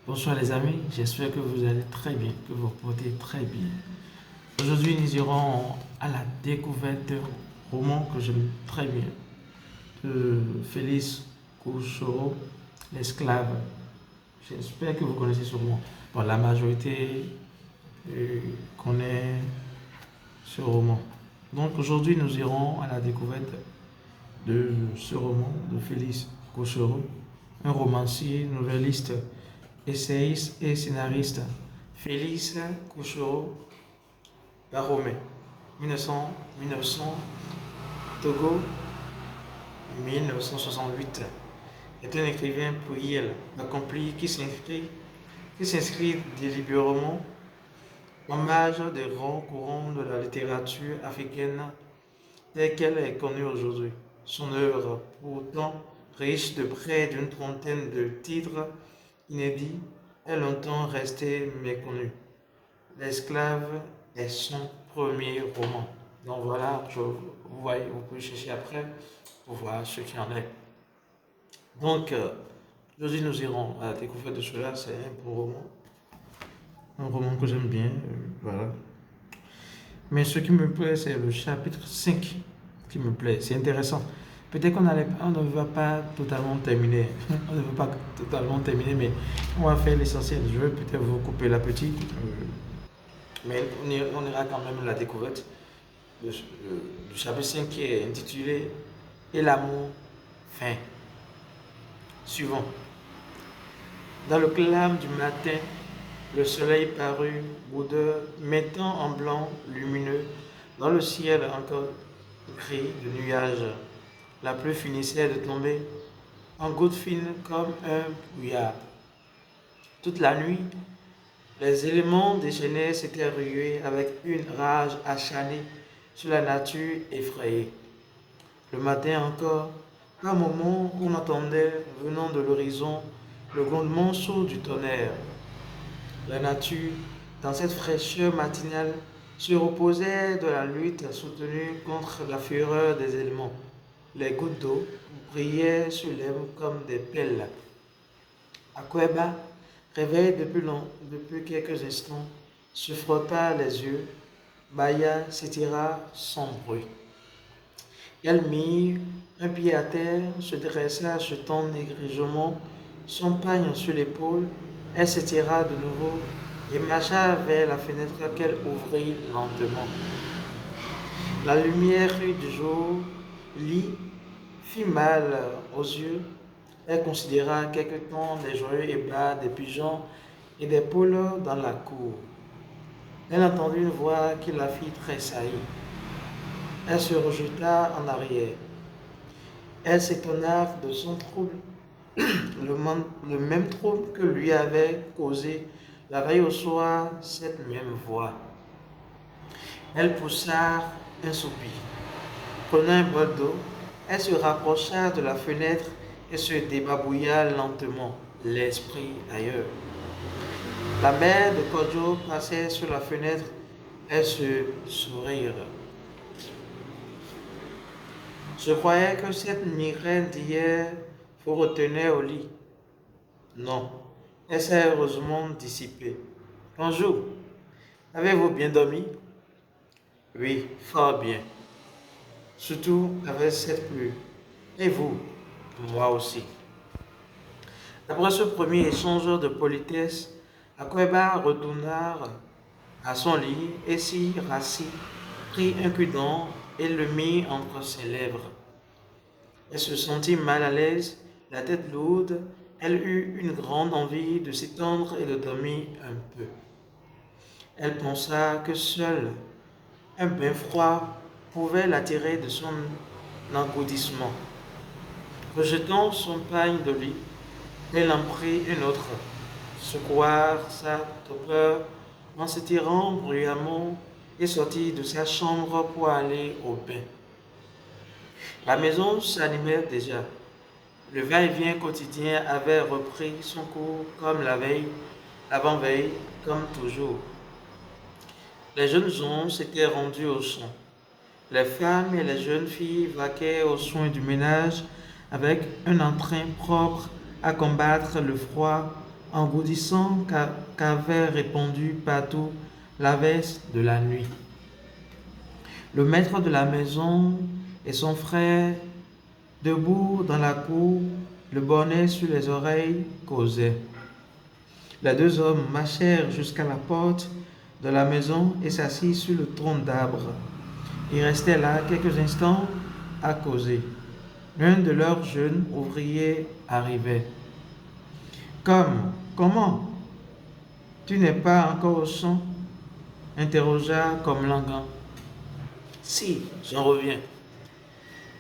Bonsoir les amis, j'espère que vous allez très bien, que vous vous portez très bien. Aujourd'hui, nous irons à la découverte d'un roman que j'aime très bien, de Félix Kouchouo, L'esclave. J'espère que vous connaissez ce roman. Bon, la majorité connaît ce roman. Donc aujourd'hui, nous irons à la découverte de ce roman de Félix Kouchouo, un romancier, nouvelliste, essayiste et scénariste. Félix Kouchouo Dahomey, 1900, Togo, 1968, est un écrivain pluriel, accompli qui s'inscrit délibérément en marge des grands courants de la littérature africaine telle qu'elle est connue aujourd'hui. Son œuvre, pourtant riche de près d'une trentaine de titres inédits, est longtemps restée méconnue. L'esclave est son premier roman. Donc voilà, vous pouvez chercher après pour voir ce qu'il en est. Donc, aujourd'hui, nous irons à la découverte de cela. C'est un beau roman. Un roman que j'aime bien. Voilà. Mais ce qui me plaît, c'est le chapitre 5 qui me plaît. C'est intéressant. Peut-être on ne va pas totalement terminer. On ne va pas totalement terminer, mais on va faire l'essentiel. Je vais peut-être vous couper la petite. Mais on ira quand même à la découverte du chapitre 5 qui est intitulé Et l'amour fin. Suivant. Dans le clair du matin, le soleil parut, boudeur, mettant en blanc lumineux, dans le ciel encore gris de nuages. La pluie finissait de tomber, en gouttes fines comme un brouillard. Toute la nuit, les éléments déchaînés s'étaient rués avec une rage acharnée sur la nature effrayée. Le matin encore, à un moment, on entendait, venant de l'horizon, le grondement sourd du tonnerre. La nature, dans cette fraîcheur matinale, se reposait de la lutte soutenue contre la fureur des éléments. Les gouttes d'eau brillaient sur l'herbe comme des pelles. Akweba, réveillé depuis quelques instants, se frotta les yeux. Baya s'étira sans bruit. Elle mit un pied à terre, se dressa, jetant négligemment son pagne sur l'épaule. Elle s'étira de nouveau et marcha vers la fenêtre qu'elle ouvrit lentement. La lumière du jour fit mal aux yeux. Elle considéra quelque temps les joyeux ébats des pigeons et des poules dans la cour. Elle entendit une voix qui la fit tressaillir. Elle se rejeta en arrière. Elle s'étonna de son trouble, le même trouble que lui avait causé la veille au soir cette même voix. Elle poussa un soupir. Prenant un bol d'eau, elle se rapprocha de la fenêtre et se débarbouilla lentement, l'esprit ailleurs. La mère de Kodjo passait sur la fenêtre et se sourire. Je croyais que cette migraine d'hier vous retenait au lit. Non, elle s'est heureusement dissipée. Bonjour, avez-vous bien dormi? Oui, fort bien. Surtout avec cette pluie. Et vous? Moi aussi. Après ce premier échange de politesse, Akweba retourna à son lit et s'y rassit, prit un cure-dent et le mit entre ses lèvres. Elle se sentit mal à l'aise, la tête lourde. Elle eut une grande envie de s'étendre et de dormir un peu. Elle pensa que seul un bain froid pouvait l'attirer de son engourdissement. Rejetant son pagne de lit, elle en prit une autre, secoua sa torpeur en s'étirant bruyamment et sortit de sa chambre pour aller au bain. La maison s'animait déjà. Le va-et-vient quotidien avait repris son cours comme la veille, l'avant-veille, comme toujours. Les jeunes gens s'étaient rendus au champ. Les femmes et les jeunes filles vaquaient aux soins du ménage avec un entrain propre à combattre le froid engourdissant qu'avait répandu partout l'averse de la nuit. Le maître de la maison et son frère, debout dans la cour, le bonnet sur les oreilles, causaient. Les deux hommes marchèrent jusqu'à la porte de la maison et s'assirent sur le tronc d'arbre. Ils restaient là quelques instants à causer. L'un de leurs jeunes ouvriers arrivait. Comment? Tu n'es pas encore au champ? Interrogea comme Langan. Si, j'en reviens.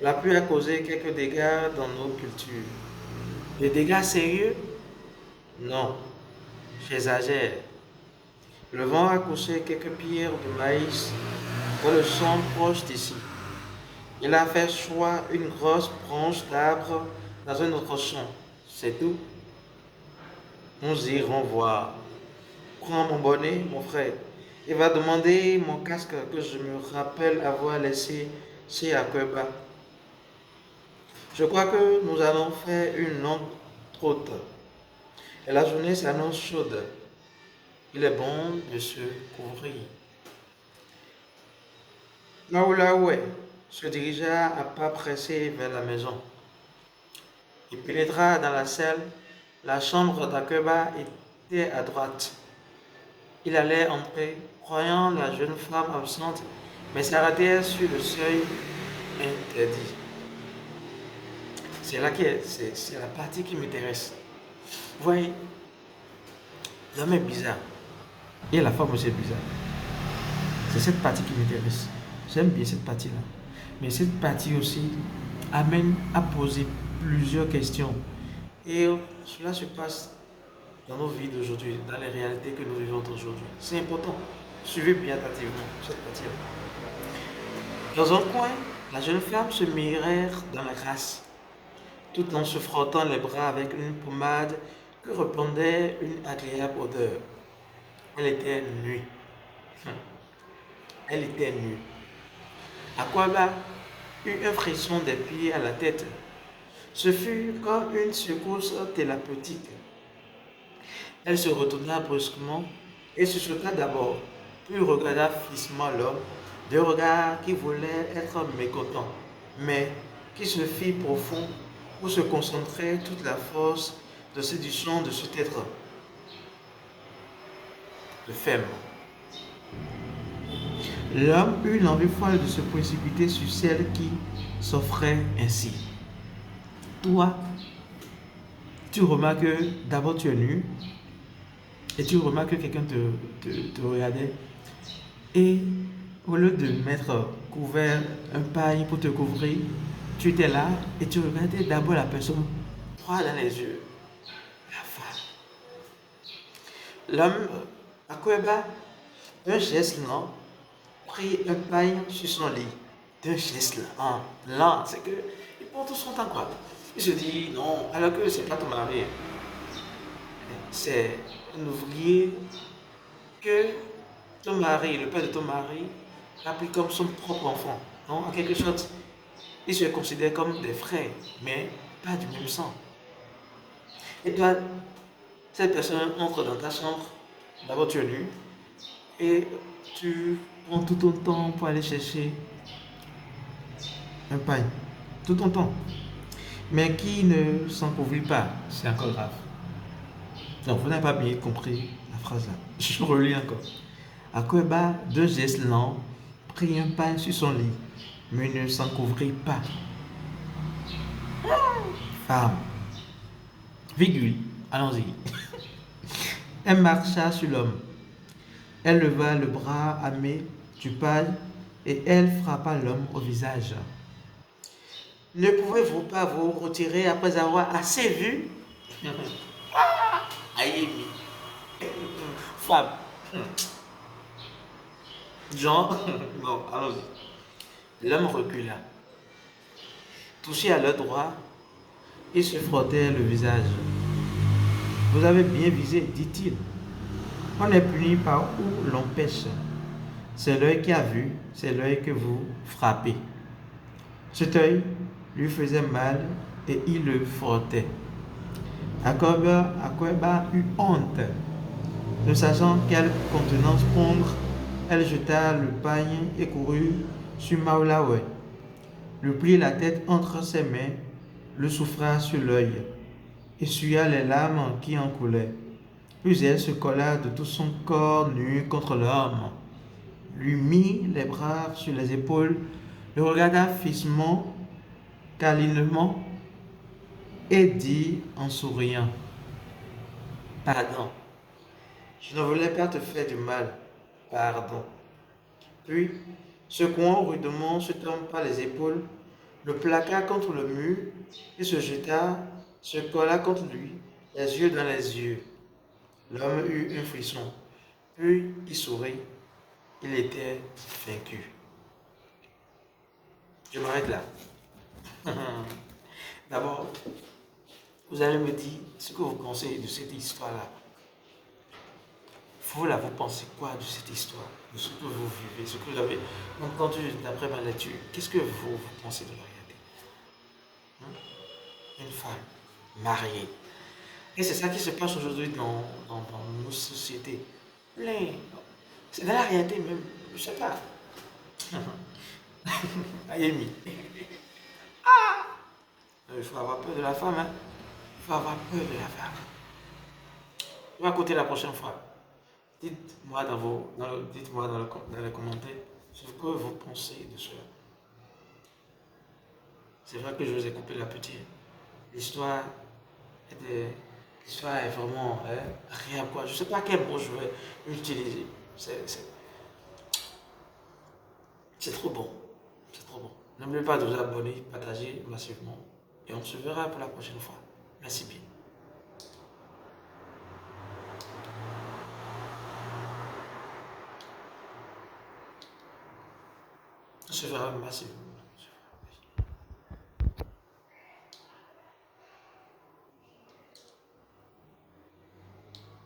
La pluie a causé quelques dégâts dans nos cultures. Des dégâts sérieux? Non, j'exagère. Le vent a couché quelques pierres de maïs dans le champ proche d'ici. Il a fait choir une grosse branche d'arbre dans un autre champ. C'est tout. Nous irons voir. Prends mon bonnet, mon frère. Il va demander mon casque que je me rappelle avoir laissé chez Akweba. Je crois que nous allons faire une longue trotte. Et la journée s'annonce chaude. Il est bon de se couvrir. Maoulaoué se dirigea à pas pressés vers la maison. Il pénétra dans la salle. La chambre d'Akweba était à droite. Il allait entrer, croyant la jeune femme absente, mais s'arrêtait sur le seuil interdit. C'est la partie qui m'intéresse. Vous voyez, l'homme est bizarre. Et la femme aussi est bizarre. C'est cette partie qui m'intéresse. J'aime bien cette partie-là. Mais cette partie aussi amène à poser plusieurs questions. Et cela se passe dans nos vies d'aujourd'hui, dans les réalités que nous vivons aujourd'hui. C'est important. Suivez bien attentivement cette partie-là. Dans un coin, la jeune femme se mirait dans la grâce, tout en se frottant les bras avec une pommade que répandait une agréable odeur. Elle était nue. Elle était nue. Akweba eut un frisson des pieds à la tête. Ce fut comme une secousse thérapeutique. Elle se retourna brusquement et se chuchota d'abord, puis regarda fixement l'homme, de regards qui voulaient être mécontents, mais qui se fit profond où se concentrait toute la force de séduction de cet être de femme. L'homme eut l'envie folle de se précipiter sur celle qui s'offrait ainsi. Toi, tu remarques que d'abord tu es nu et tu remarques que quelqu'un te regardait et au lieu de mettre couvert un paille pour te couvrir, tu étais là et tu regardais d'abord la personne droit dans les yeux. La femme. L'homme, Akweba, d'un geste lent, prit un paille sur son lit. D'un geste lent, c'est que il prend tout son temps quoi. Il se dit non, alors que c'est pas ton mari. C'est un ouvrier que ton mari, le père de ton mari, a pris comme son propre enfant. Non, en quelque sorte, ils se considèrent comme des frères, mais pas du même sang. Et toi, cette personne entre dans ta chambre, d'abord tu es nu, et tu prends tout ton temps pour aller chercher un pain. Tout ton temps. Mais qui ne s'en couvrit pas, c'est encore grave. Donc vous n'avez pas bien compris la phrase là. Je relis encore. Akweba, deux gestes lents, prit un pain sur son lit, mais ne s'en couvrit pas. Femme. Virgule. Allons-y. Elle marcha sur l'homme. Elle leva le bras armé du paille et elle frappa l'homme au visage. Ne pouvez-vous pas vous retirer après avoir assez vu? Aïe, femme. Jean, bon, allons-y. L'homme recula. Touché à l'œil droit, il se frottait le visage. Vous avez bien visé, dit-il. On est puni par où l'on pêche. C'est l'œil qui a vu, c'est l'œil que vous frappez. Cet œil lui faisait mal et il le frottait. Akoeba eut honte. Ne sachant quelle contenance prendre, elle jeta le pagne et courut sur Maulaoué, lui prit la tête entre ses mains, le souffra sur l'œil, essuya les larmes qui en coulaient. Puis elle se colla de tout son corps nu contre l'homme, lui mit les bras sur les épaules, le regarda fixement, câlinement, et dit en souriant, pardon, je ne voulais pas te faire du mal, pardon. Puis, secouant rudement cet homme par les épaules, le plaqua contre le mur et se colla contre lui, les yeux dans les yeux. L'homme eut un frisson, puis il sourit. Il était vaincu. Je m'arrête là. D'abord, vous allez me dire ce que vous pensez de cette histoire-là. Vous, là, vous pensez quoi de cette histoire, de ce que vous vivez, ce que vous avez entendu d'après ma lecture? Qu'est-ce que vous pensez de la réalité? Une femme mariée. Et c'est ça qui se passe aujourd'hui dans nos sociétés. Plein. C'est dans la réalité même. Je sais pas. Ayemi. Il faut avoir peur de la femme. Hein? Il faut avoir peur de la femme. Je vais écouter la prochaine fois. Dites-moi dans les commentaires ce que vous pensez de cela. C'est vrai que je vous ai coupé l'appétit. L'histoire est vraiment rien quoi. Je ne sais pas quel mot je vais utiliser. C'est trop bon. C'est trop bon. N'oubliez pas de vous abonner, partager massivement. Et on se verra pour la prochaine fois. Merci bien. On se verra massivement.